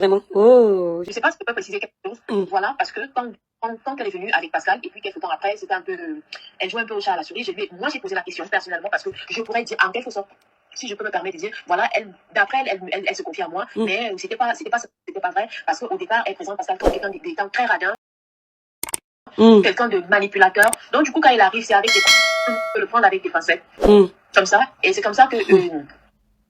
Vraiment. Oh. Je sais pas si je peux préciser quelque chose. Voilà, parce que quand elle est venue avec Pascal, et puis quelques temps après, c'était un peu, elle jouait un peu au chat à la souris. Moi, j'ai posé la question personnellement parce que je pourrais dire, en quelque sorte, si je peux me permettre de dire, voilà, d'après elle se confie à moi, mais c'était pas vrai, parce qu'au départ, elle présente Pascal comme quelqu'un d'étant très radin, quelqu'un de manipulateur. Donc, du coup, quand il arrive, c'est avec on peut le prendre avec des pincettes. Comme ça. Et c'est comme ça que,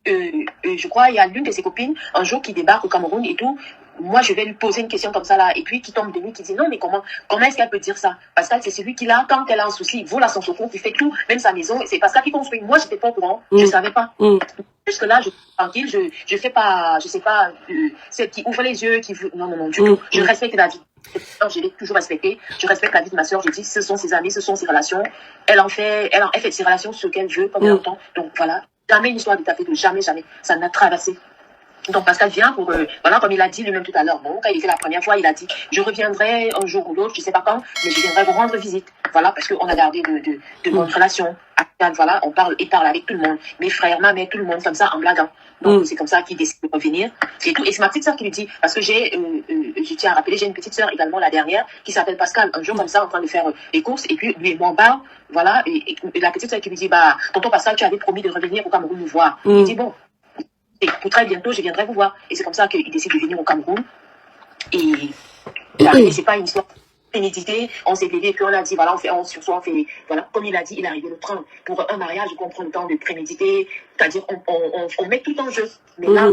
je crois, il y a l'une de ses copines, un jour, qui débarque au Cameroun et tout. Moi, je vais lui poser une question comme ça là, et puis qui tombe de nuit, qui dit non, mais comment est-ce qu'elle peut dire ça? Pascal, c'est celui qui là, quand elle a un souci, il vaut la son secours, qui fait tout, même sa maison, c'est Pascal qui construit. Moi, j'étais pas au courant, je savais pas. Jusque là, je suis tranquille, je fais pas, je sais pas, celle qui ouvre les yeux, qui veut, non, du tout. Je respecte la vie. Je l'ai toujours respecté. Je respecte la vie de ma soeur. Je dis, ce sont ses amis, ce sont ses relations. Elle fait ses relations ce qu'elle veut pendant longtemps. Donc voilà, jamais une histoire de taper, jamais. Ça n'a traversé. Donc Pascal vient pour, voilà, comme il a dit lui-même tout à l'heure, bon, quand il était la première fois, il a dit, je reviendrai un jour ou l'autre, je sais pas quand, mais je viendrai vous rendre visite. Voilà, parce qu'on a gardé de bonnes relations. Voilà, il parle avec tout le monde. Mes frères, ma mère, tout le monde, comme ça, en blaguant. Donc c'est comme ça qu'il décide de revenir. Et tout. Et c'est ma petite sœur qui lui dit, parce que je tiens à rappeler, j'ai une petite sœur également, la dernière, qui s'appelle Pascal, un jour comme ça, en train de faire les courses, et puis lui et moi on parle, voilà, et la petite sœur qui lui dit, bah, tonton Pascal, tu avais promis de revenir au Cameroun nous voir. Il dit, bon, et pour très bientôt, je viendrai vous voir. Et c'est comme ça qu'il décide de venir au Cameroun. Et c'est pas une histoire préméditée. On s'est levé et puis on a dit, voilà, on fait, voilà, comme il a dit, il est arrivé le 30. Pour un mariage, on prend le temps de préméditer. C'est-à-dire, on met tout en jeu. Mais là,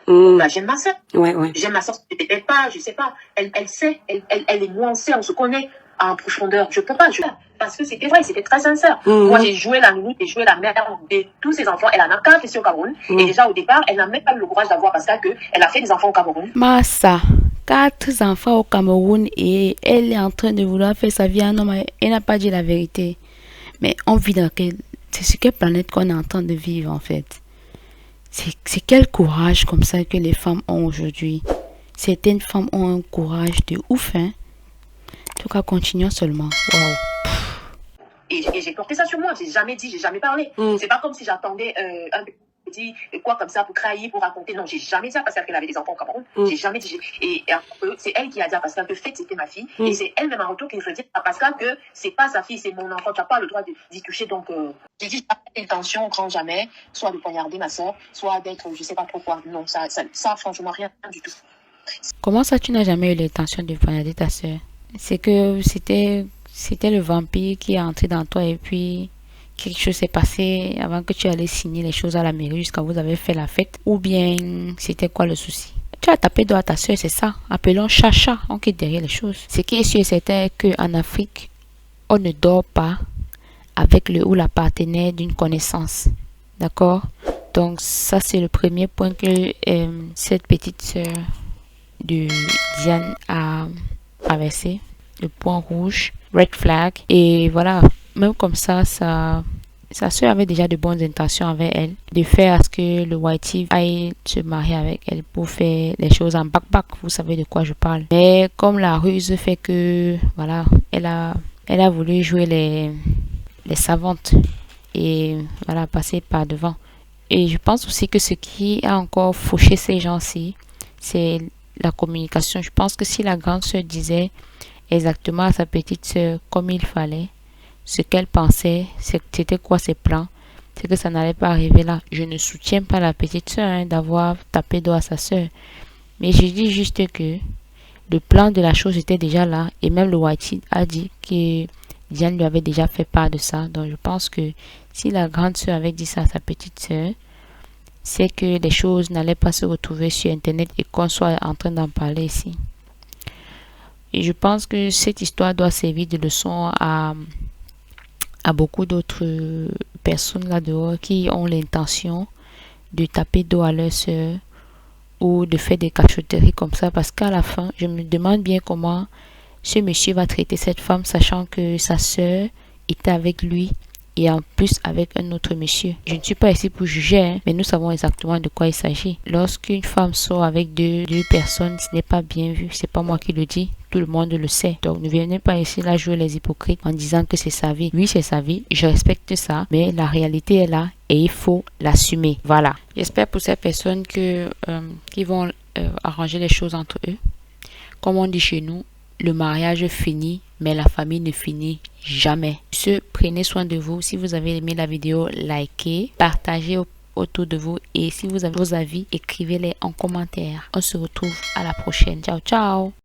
bah, j'aime ma soeur. J'aime ma soeur. Peut-être pas, je sais pas. Elle sait, elle est nuancée, on se connaît en profondeur. Je peux pas, parce que c'était vrai, c'était très sincère. Moi, j'ai joué la nounou, j'ai joué la mère de tous ses enfants. Elle en a 4 ici au Cameroun. Et déjà, au départ, elle n'a même pas eu le courage d'avoir Pascal qu'elle a fait des enfants au Cameroun. Massa, 4 enfants au Cameroun et elle est en train de vouloir faire sa vie à un homme. Elle n'a pas dit la vérité. Mais on vit dans c'est sur quelle planète qu'on est en train de vivre, en fait. C'est quel courage comme ça que les femmes ont aujourd'hui. Certaines femmes ont un courage de ouf, hein. En tout cas, continuons seulement. Waouh. Et j'ai porté ça sur moi. J'ai jamais dit, j'ai jamais parlé. C'est pas comme si j'attendais un petit quoi comme ça pour trahir, pour raconter. Non, j'ai jamais dit à Pascal qu'elle avait des enfants au Cameroun. J'ai jamais dit. Et c'est elle qui a dit à Pascal que fait c'était ma fille. Et c'est elle-même en retour qui me dit à Pascal que c'est pas sa fille, c'est mon enfant. Tu n'as pas le droit d'y toucher. Donc j'ai dit, intention, grand jamais, soit de poignarder ma soeur, soit d'être, je sais pas trop quoi. Non, ça franchement rien du tout. Comment ça, tu n'as jamais eu l'intention de poignarder ta soeur? C'est que c'était le vampire qui est entré dans toi et puis quelque chose s'est passé avant que tu allais signer les choses à la mairie jusqu'à vous avez fait la fête, ou bien c'était quoi le souci? Tu as tapé doigt à ta soeur, c'est ça. Appelons chacha, on quitte derrière les choses. Ce qui est sûr, c'était qu'en Afrique, on ne dort pas avec le ou la partenaire d'une connaissance. D'accord? Donc ça, c'est le premier point que cette petite soeur de Diane a traversé. Le point rouge, red flag. Et voilà, même comme ça, sa soeur avait déjà de bonnes intentions avec elle, de faire à ce que le whitey aille se marier avec elle pour faire les choses en back-back. Vous savez de quoi je parle. Mais comme la ruse fait que, voilà, elle a voulu jouer les savantes et voilà, passer par devant. Et je pense aussi que ce qui a encore fauché ces gens-ci, c'est la communication. Je pense que si la grande sœur disait exactement à sa petite sœur comme il fallait, ce qu'elle pensait, c'était quoi ses plans, c'est que ça n'allait pas arriver là. Je ne soutiens pas la petite sœur d'avoir tapé doigt à sa sœur, mais je dis juste que le plan de la chose était déjà là, et même le whitey a dit que Diane lui avait déjà fait part de ça. Donc je pense que si la grande sœur avait dit ça à sa petite sœur, c'est que les choses n'allaient pas se retrouver sur internet et qu'on soit en train d'en parler ici. Et je pense que cette histoire doit servir de leçon à beaucoup d'autres personnes là dehors qui ont l'intention de taper dos à leur sœur ou de faire des cachotteries comme ça, parce qu'à la fin, je me demande bien comment ce monsieur va traiter cette femme, sachant que sa sœur était avec lui et en plus avec un autre monsieur. Je ne suis pas ici pour juger, hein, mais nous savons exactement de quoi il s'agit. Lorsqu'une femme sort avec deux personnes, ce n'est pas bien vu. C'est pas moi qui le dis, tout le monde le sait. Donc ne venez pas ici là jouer les hypocrites en disant que c'est sa vie. Oui, c'est sa vie, je respecte ça, mais la réalité est là et il faut l'assumer. Voilà. J'espère pour ces personnes qui vont arranger les choses entre eux. Comme on dit chez nous, le mariage finit, mais la famille ne finit jamais. Prenez soin de vous. Si vous avez aimé la vidéo, likez, partagez autour de vous. Et si vous avez vos avis, écrivez-les en commentaire. On se retrouve à la prochaine. Ciao, ciao!